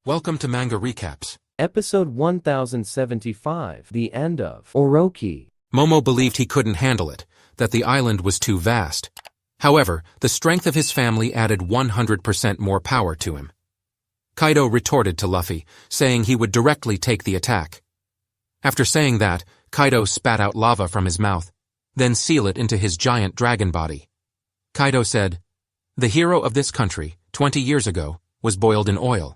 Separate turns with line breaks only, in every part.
Welcome to Manga Recaps.
Episode 1075, The End of Orochi.
Momo believed he couldn't handle it, that the island was too vast. However, the strength of his family added 100% more power to him. Kaido retorted to Luffy, saying he would directly take the attack. After saying that, Kaido spat out lava from his mouth, then seal it into his giant dragon body. Kaido said, "The hero of this country, 20 years ago, was boiled in oil.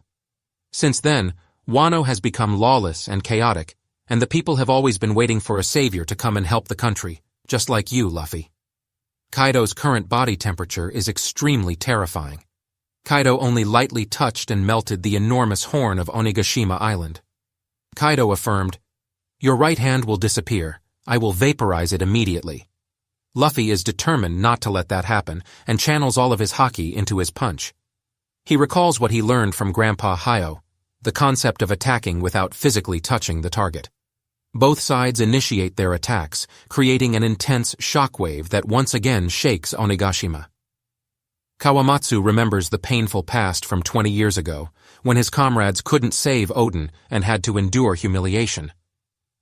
Since then, Wano has become lawless and chaotic, and the people have always been waiting for a savior to come and help the country, just like you, Luffy." Kaido's current body temperature is extremely terrifying. Kaido only lightly touched and melted the enormous horn of Onigashima Island. Kaido affirmed, "Your right hand will disappear. I will vaporize it immediately." Luffy is determined not to let that happen and channels all of his haki into his punch. He recalls what he learned from Grandpa Hayo, the concept of attacking without physically touching the target. Both sides initiate their attacks, creating an intense shockwave that once again shakes Onigashima. Kawamatsu remembers the painful past from 20 years ago, when his comrades couldn't save Oden and had to endure humiliation.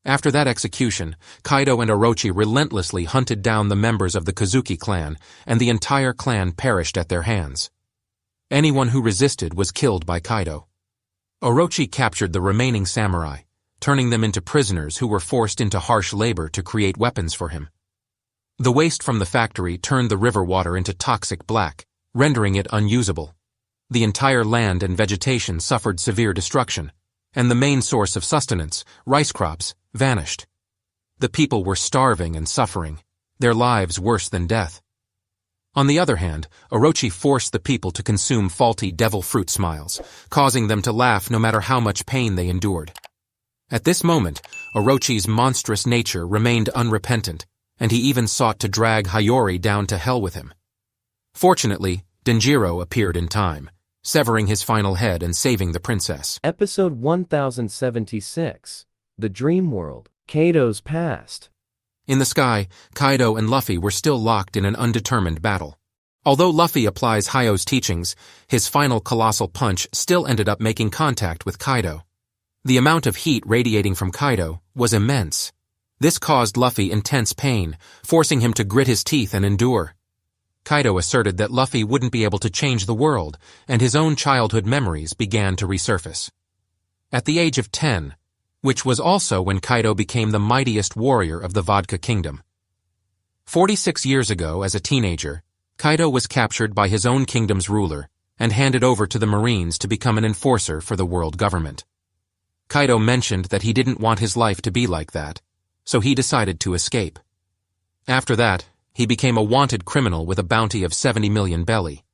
After that execution, Kaido and Orochi relentlessly hunted down the members of the Kozuki clan, and the entire clan perished at their hands. Anyone who resisted was killed by Kaido. Orochi captured the remaining samurai, turning them into prisoners who were forced into harsh labor to create weapons for him. The waste from the factory turned the river water into toxic black, rendering it unusable. The entire land and vegetation suffered severe destruction, and the main source of sustenance, rice crops, vanished. The people were starving and suffering, their lives worse than death. On the other hand, Orochi forced the people to consume faulty devil fruit smiles, causing them to laugh no matter how much pain they endured. At this moment, Orochi's monstrous nature remained unrepentant, and he even sought to drag Hiyori down to hell with him. Fortunately, Denjiro appeared in time, severing his final head and saving the princess.
Episode 1076, The Dream World, Kaido's Past.
In the sky, Kaido and Luffy were still locked in an undetermined battle. Although Luffy applies Hayo's teachings, his final colossal punch still ended up making contact with Kaido. The amount of heat radiating from Kaido was immense. This caused Luffy intense pain, forcing him to grit his teeth and endure. Kaido asserted that Luffy wouldn't be able to change the world, and his own childhood memories began to resurface. At the age of 10, which was also when Kaido became the mightiest warrior of the Vodka Kingdom. 46 years ago, as a teenager, Kaido was captured by his own kingdom's ruler and handed over to the Marines to become an enforcer for the world government. Kaido mentioned that he didn't want his life to be like that, so he decided to escape. After that, he became a wanted criminal with a bounty of 70 million belly.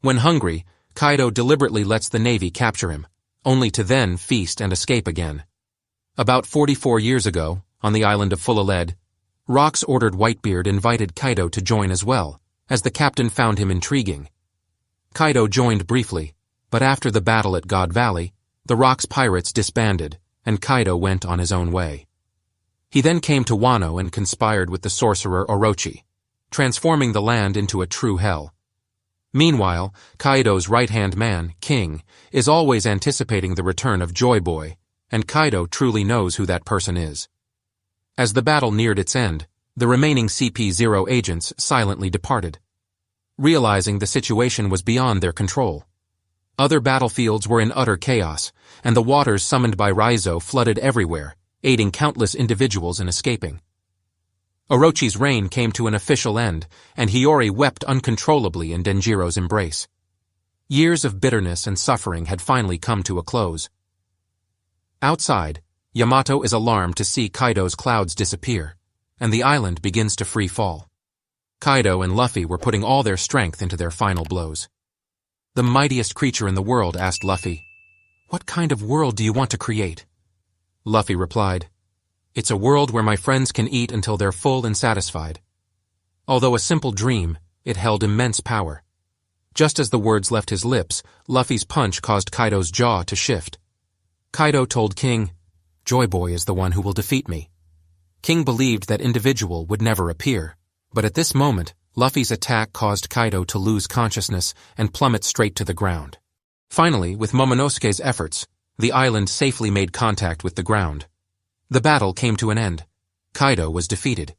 When hungry, Kaido deliberately lets the Navy capture him, only to then feast and escape again. About 44 years ago, on the island of Fullaled, Rock's ordered Whitebeard invited Kaido to join as well, as the captain found him intriguing. Kaido joined briefly, but after the battle at God Valley, the Rock's pirates disbanded, and Kaido went on his own way. He then came to Wano and conspired with the sorcerer Orochi, transforming the land into a true hell. Meanwhile, Kaido's right-hand man, King, is always anticipating the return of Joy Boy, and Kaido truly knows who that person is. As the battle neared its end, the remaining CP0 agents silently departed, realizing the situation was beyond their control. Other battlefields were in utter chaos, and the waters summoned by Raizo flooded everywhere, aiding countless individuals in escaping. Orochi's reign came to an official end, and Hiyori wept uncontrollably in Denjiro's embrace. Years of bitterness and suffering had finally come to a close. Outside, Yamato is alarmed to see Kaido's clouds disappear, and the island begins to free fall. Kaido and Luffy were putting all their strength into their final blows. "The mightiest creature in the world," asked Luffy, "what kind of world do you want to create?" Luffy replied, "It's a world where my friends can eat until they're full and satisfied." Although a simple dream, it held immense power. Just as the words left his lips, Luffy's punch caused Kaido's jaw to shift. Kaido told King, "Joy Boy is the one who will defeat me." King believed that individual would never appear, but at this moment, Luffy's attack caused Kaido to lose consciousness and plummet straight to the ground. Finally, with Momonosuke's efforts, The island safely made contact with the ground. The battle came to an end. Kaido was defeated.